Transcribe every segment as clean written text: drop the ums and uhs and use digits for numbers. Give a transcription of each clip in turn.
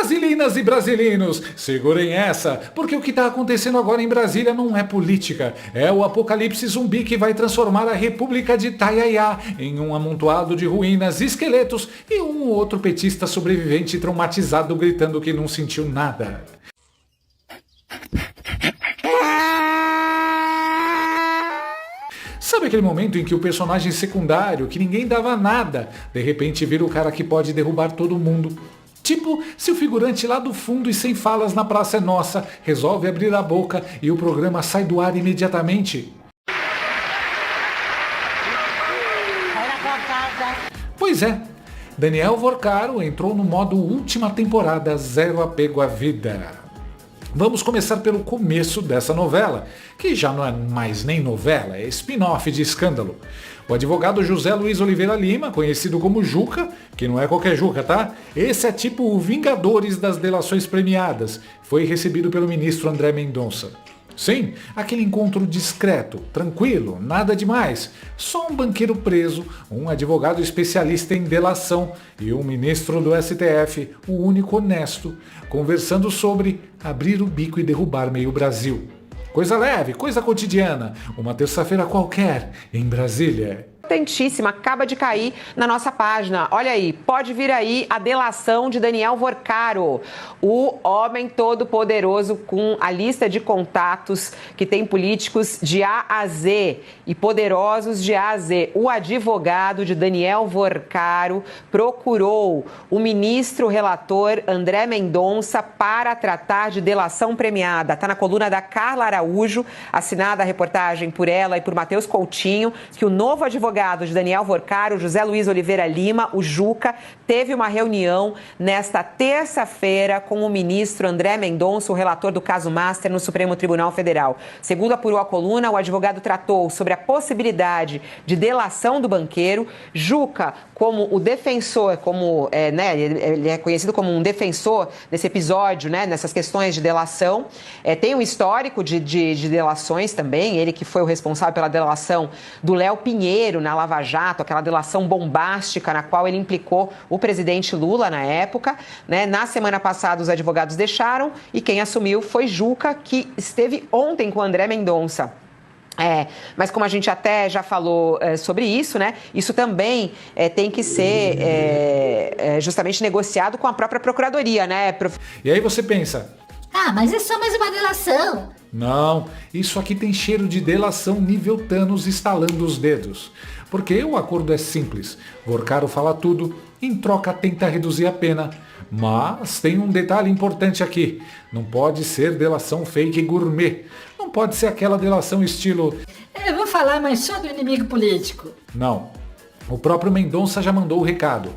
Brasilinas e brasilinos, segurem essa, porque o que está acontecendo agora em Brasília não é política, é o apocalipse zumbi que vai transformar a República de Itaiaiá em um amontoado de ruínas, esqueletos e um ou outro petista sobrevivente traumatizado gritando que não sentiu nada. Sabe aquele momento em que o personagem secundário, que ninguém dava nada, de repente vira o cara que pode derrubar todo mundo? Tipo, se o figurante lá do fundo e sem falas na Praça é Nossa resolve abrir a boca e o programa sai do ar imediatamente. Pois é, Daniel Vorcaro entrou no modo última temporada, zero apego à vida. Vamos começar pelo começo dessa novela, que já não é mais nem novela, é spin-off de Escândalo. O advogado José Luiz Oliveira Lima, conhecido como Juca, que não é qualquer Juca, tá? Esse é tipo o Vingadores das delações premiadas, foi recebido pelo ministro André Mendonça. Sim, aquele encontro discreto, tranquilo, nada demais. Só um banqueiro preso, um advogado especialista em delação e um ministro do STF, o único honesto, conversando sobre abrir o bico e derrubar meio Brasil. Coisa leve, coisa cotidiana, uma terça-feira qualquer em Brasília. Potentíssima, acaba de cair na nossa página. Olha aí, pode vir aí a delação de Daniel Vorcaro, o homem todo-poderoso com a lista de contatos que tem políticos de A a Z e poderosos de A a Z. O advogado de Daniel Vorcaro procurou o ministro relator André Mendonça para tratar de delação premiada. Está na coluna da Carla Araújo, assinada a reportagem por ela e por Matheus Coutinho, que o novo advogado de Daniel Vorcaro, José Luiz Oliveira Lima, o Juca, teve uma reunião nesta terça-feira com o ministro André Mendonça, o relator do caso Master no Supremo Tribunal Federal. Segundo apurou a coluna, o advogado tratou sobre a possibilidade de delação do banqueiro. Juca, como o defensor, ele é conhecido como um defensor nesse episódio, nessas questões de delação, tem um histórico de delações também, ele que foi o responsável pela delação do Léo Pinheiro na Lava Jato, aquela delação bombástica na qual ele implicou o presidente Lula na época. Na semana passada os advogados deixaram e quem assumiu foi Juca, que esteve ontem com o André Mendonça. Mas como a gente até já falou sobre isso, isso também tem que ser justamente negociado com a própria Procuradoria, E aí você pensa, mas é só mais uma delação. Não, isso aqui tem cheiro de delação nível Thanos estalando os dedos. Porque o acordo é simples, Vorcaro fala tudo, em troca tenta reduzir a pena. Mas tem um detalhe importante aqui, não pode ser delação fake gourmet. Não pode ser aquela delação estilo... Eu vou falar, mas só do inimigo político. Não, o próprio Mendonça já mandou o recado.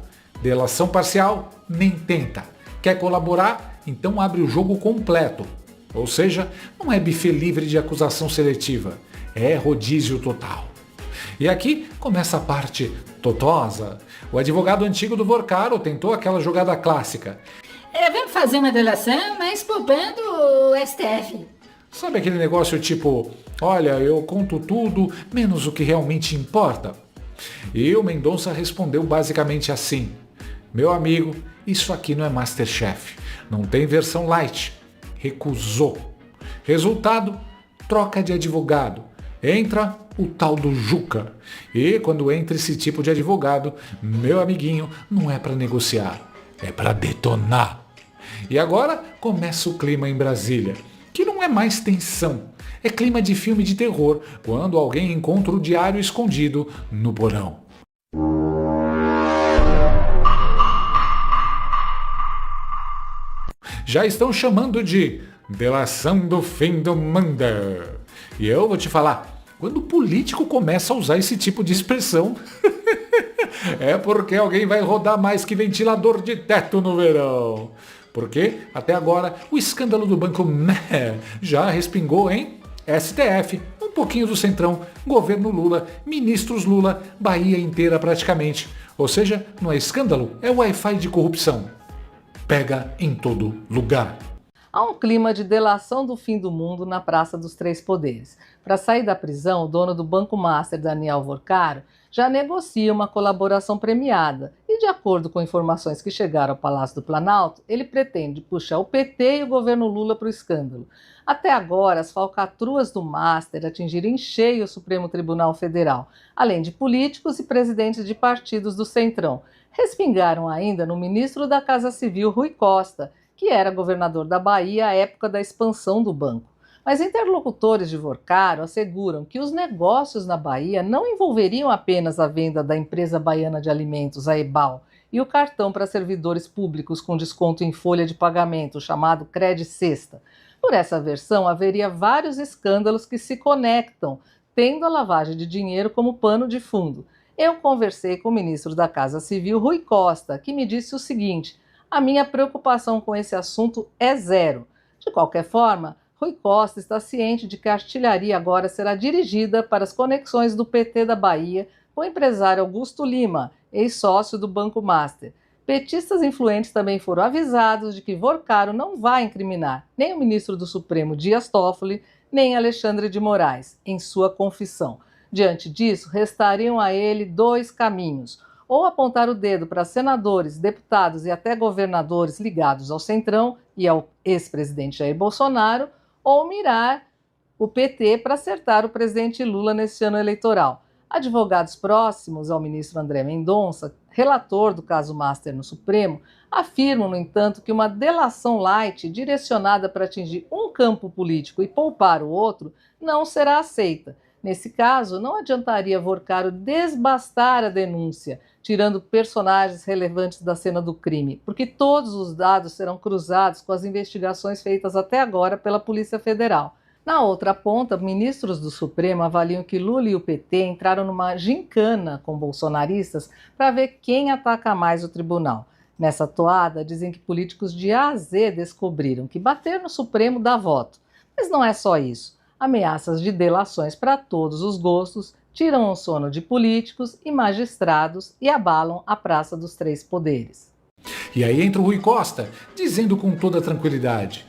Delação parcial, nem tenta. Quer colaborar? Então abre o jogo completo. Ou seja, não é buffet livre de acusação seletiva, é rodízio total. E aqui começa a parte totosa. O advogado antigo do Vorcaro tentou aquela jogada clássica. Vamos fazer uma delação, mas poupando o STF. Sabe aquele negócio tipo, olha, eu conto tudo, menos o que realmente importa? E o Mendonça respondeu basicamente assim, meu amigo, isso aqui não é Masterchef, não tem versão light. Recusou. Resultado, troca de advogado. Entra o tal do Juca. E quando entra esse tipo de advogado, meu amiguinho, não é para negociar, é para detonar. E agora começa o clima em Brasília, que não é mais tensão, é clima de filme de terror, quando alguém encontra o diário escondido no porão. Já estão chamando de delação do fim do mundo. E eu vou te falar, quando o político começa a usar esse tipo de expressão, é porque alguém vai rodar mais que ventilador de teto no verão. Porque, até agora, o escândalo do Banco Meh já respingou em STF, um pouquinho do Centrão, governo Lula, ministros Lula, Bahia inteira praticamente. Ou seja, não é escândalo, é Wi-Fi de corrupção. Pega em todo lugar. Há um clima de delação do fim do mundo na Praça dos Três Poderes. Para sair da prisão, o dono do Banco Master, Daniel Vorcaro, já negocia uma colaboração premiada e, de acordo com informações que chegaram ao Palácio do Planalto, ele pretende puxar o PT e o governo Lula para o escândalo. Até agora, as falcatruas do Master atingiram em cheio o Supremo Tribunal Federal, além de políticos e presidentes de partidos do Centrão. Respingaram ainda no ministro da Casa Civil, Rui Costa, que era governador da Bahia à época da expansão do banco. Mas interlocutores de Vorcaro asseguram que os negócios na Bahia não envolveriam apenas a venda da empresa baiana de alimentos, a EBAL, e o cartão para servidores públicos com desconto em folha de pagamento, chamado Cred Sexta. Por essa versão, haveria vários escândalos que se conectam, tendo a lavagem de dinheiro como pano de fundo. Eu conversei com o ministro da Casa Civil, Rui Costa, que me disse o seguinte: a minha preocupação com esse assunto é zero. De qualquer forma, Rui Costa está ciente de que a artilharia agora será dirigida para as conexões do PT da Bahia com o empresário Augusto Lima, ex-sócio do Banco Master. Petistas influentes também foram avisados de que Vorcaro não vai incriminar nem o ministro do Supremo Dias Toffoli, nem Alexandre de Moraes, em sua confissão. Diante disso, restariam a ele dois caminhos: ou apontar o dedo para senadores, deputados e até governadores ligados ao Centrão e ao ex-presidente Jair Bolsonaro, ou mirar o PT para acertar o presidente Lula neste ano eleitoral. Advogados próximos ao ministro André Mendonça, relator do caso Master no Supremo, afirmam, no entanto, que uma delação light direcionada para atingir um campo político e poupar o outro não será aceita. Nesse caso, não adiantaria Vorcaro desbastar a denúncia, tirando personagens relevantes da cena do crime, porque todos os dados serão cruzados com as investigações feitas até agora pela Polícia Federal. Na outra ponta, ministros do Supremo avaliam que Lula e o PT entraram numa gincana com bolsonaristas para ver quem ataca mais o tribunal. Nessa toada, dizem que políticos de A a Z descobriram que bater no Supremo dá voto. Mas não é só isso. Ameaças de delações para todos os gostos tiram o sono de políticos e magistrados e abalam a Praça dos Três Poderes. E aí entra o Rui Costa, dizendo com toda tranquilidade: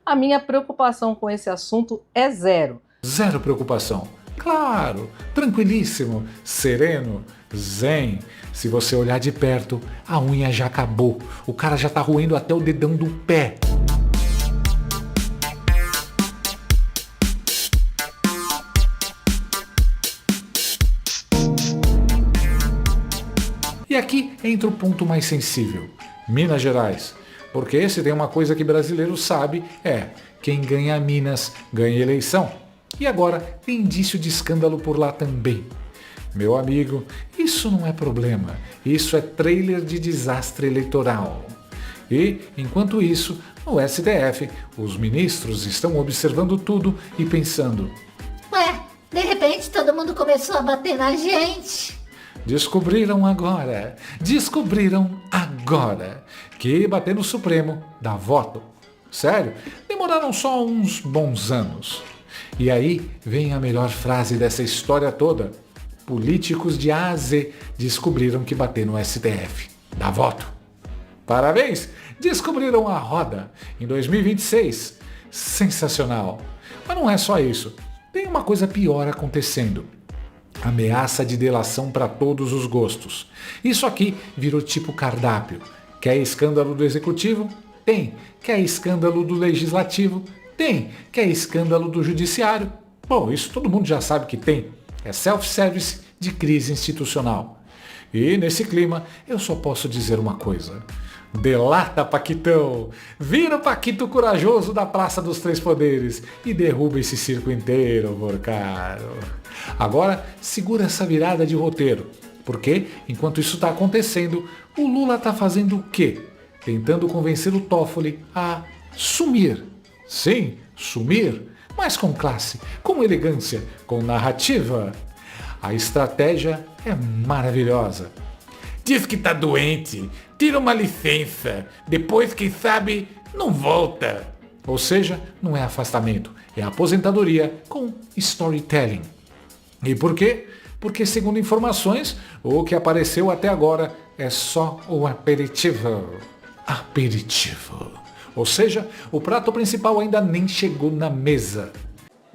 a minha preocupação com esse assunto é zero. Zero preocupação. Claro, tranquilíssimo, sereno, zen. Se você olhar de perto, a unha já acabou. O cara já tá roendo até o dedão do pé. E aqui entra o ponto mais sensível: Minas Gerais. Porque esse tem uma coisa que brasileiro sabe, quem ganha Minas ganha eleição. E agora tem indício de escândalo por lá também. Meu amigo, isso não é problema, isso é trailer de desastre eleitoral. E, enquanto isso, no STF, os ministros estão observando tudo e pensando: Ué, de repente todo mundo começou a bater na gente. Descobriram agora que bater no Supremo dá voto. Sério, demoraram só uns bons anos. E aí vem a melhor frase dessa história toda: políticos de A a Z descobriram que bater no STF dá voto. Parabéns, descobriram a roda em 2026. Sensacional. Mas não é só isso, tem uma coisa pior acontecendo. Ameaça de delação para todos os gostos. Isso aqui virou tipo cardápio. Quer escândalo do executivo? Tem. Quer escândalo do legislativo? Tem. Quer escândalo do judiciário? Bom, isso todo mundo já sabe que tem. É self-service de crise institucional. E nesse clima, eu só posso dizer uma coisa: delata, Paquitão! Vira o Paquito corajoso da Praça dos Três Poderes e derruba esse circo inteiro, Vorcaro. Agora, segura essa virada de roteiro, porque, enquanto isso está acontecendo, o Lula está fazendo o quê? Tentando convencer o Toffoli a sumir. Sim, sumir, mas com classe, com elegância, com narrativa. A estratégia é maravilhosa. Diz que tá doente, tira uma licença, depois, quem sabe, não volta. Ou seja, não é afastamento, é aposentadoria com storytelling. E por quê? Porque, segundo informações, o que apareceu até agora é só o aperitivo. Aperitivo. Ou seja, o prato principal ainda nem chegou na mesa.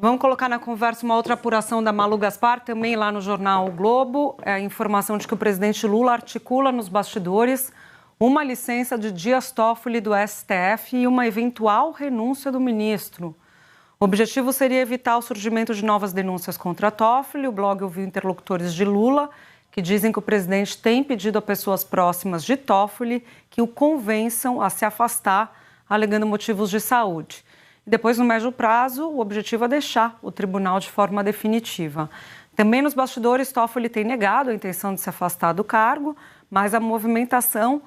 Vamos colocar na conversa uma outra apuração da Malu Gaspar, também lá no jornal O Globo. É a informação de que o presidente Lula articula nos bastidores uma licença de Dias Toffoli do STF e uma eventual renúncia do ministro. O objetivo seria evitar o surgimento de novas denúncias contra Toffoli. O blog ouviu interlocutores de Lula que dizem que o presidente tem pedido a pessoas próximas de Toffoli que o convençam a se afastar, alegando motivos de saúde. Depois, no médio prazo, o objetivo é deixar o tribunal de forma definitiva. Também nos bastidores, Toffoli tem negado a intenção de se afastar do cargo, mas a movimentação,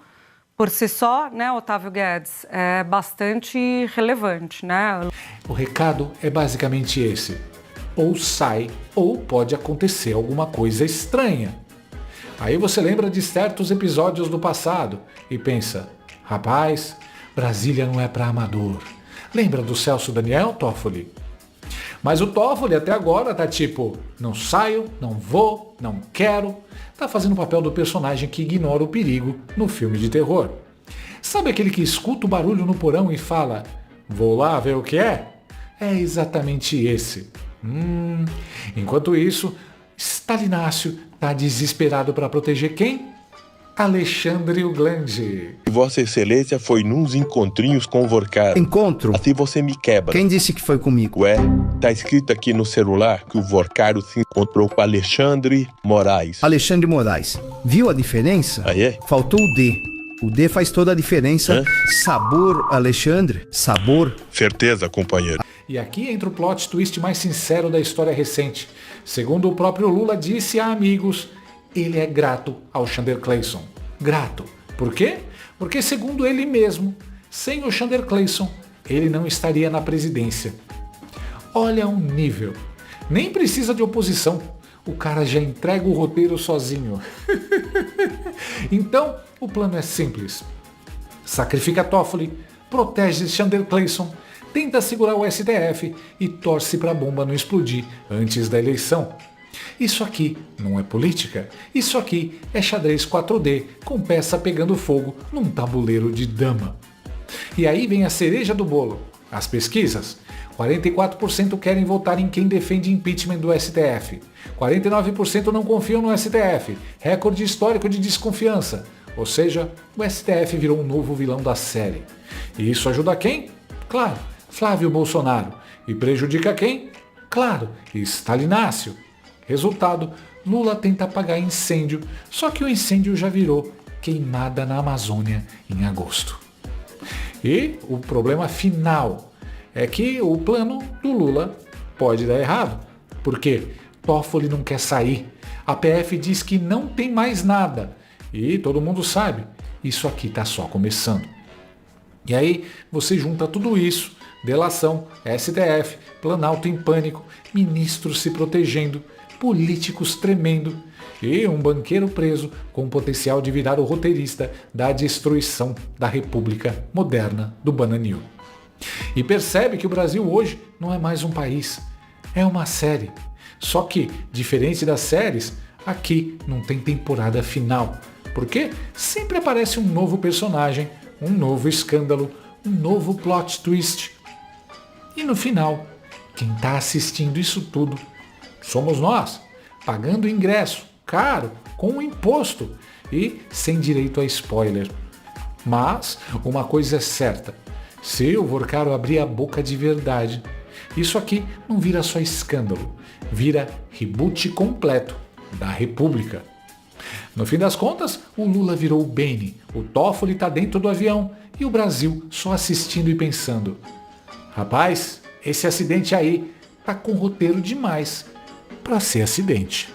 por si só, né, Otávio Guedes, é bastante relevante, né? O recado é basicamente esse. Ou sai, ou pode acontecer alguma coisa estranha. Aí você lembra de certos episódios do passado e pensa, rapaz, Brasília não é para amador. Lembra do Celso Daniel, Toffoli? Mas o Toffoli até agora tá tipo, não saio, não vou, não quero. Tá fazendo o papel do personagem que ignora o perigo no filme de terror. Sabe aquele que escuta o barulho no porão e fala, vou lá ver o que é? É exatamente esse. Enquanto isso, Stalinácio tá desesperado para proteger quem? Alexandre Uglandi. Vossa Excelência foi nos encontrinhos com o Vorcaro. Encontro? Assim você me quebra. Quem disse que foi comigo? Ué, tá escrito aqui no celular que o Vorcaro se encontrou com Alexandre Moraes. Alexandre Moraes. Viu a diferença? Ah, é? Faltou o D. O D faz toda a diferença. Hã? Sabor, Alexandre. Sabor. Certeza, companheiro. E aqui entra o plot twist mais sincero da história recente. Segundo o próprio Lula disse a amigos, ele é grato ao Chandler Clayson. Grato. Por quê? Porque, segundo ele mesmo, sem o Chandler Clayson, ele não estaria na presidência. Olha um nível. Nem precisa de oposição. O cara já entrega o roteiro sozinho. Então, o plano é simples. Sacrifica Toffoli, protege Chandler Clayson, tenta segurar o STF e torce para a bomba não explodir antes da eleição. Isso aqui não é política, isso aqui é xadrez 4D com peça pegando fogo num tabuleiro de dama. E aí vem a cereja do bolo, as pesquisas. 44% querem votar em quem defende impeachment do STF. 49% não confiam no STF, recorde histórico de desconfiança. Ou seja, o STF virou um novo vilão da série. E isso ajuda quem? Claro, Flávio Bolsonaro. E prejudica quem? Claro, Stalinácio. Resultado, Lula tenta apagar incêndio, só que o incêndio já virou queimada na Amazônia em agosto. E o problema final é que o plano do Lula pode dar errado. Por quê? Toffoli não quer sair. A PF diz que não tem mais nada. E todo mundo sabe, isso aqui está só começando. E aí você junta tudo isso, delação, STF, Planalto em pânico, ministros se protegendo, políticos tremendo e um banqueiro preso com o potencial de virar o roteirista da destruição da República Moderna do Bananinho. E percebe que o Brasil hoje não é mais um país, é uma série. Só que, diferente das séries, aqui não tem temporada final. Porque sempre aparece um novo personagem, um novo escândalo, um novo plot twist. E no final, quem está assistindo isso tudo somos nós, pagando ingresso, caro, com imposto e sem direito a spoiler. Mas uma coisa é certa, se o Vorcaro abrir a boca de verdade, isso aqui não vira só escândalo, vira reboot completo da República. No fim das contas, o Lula virou o Bane, o Toffoli está dentro do avião e o Brasil só assistindo e pensando, rapaz, esse acidente aí tá com roteiro demais para ser acidente.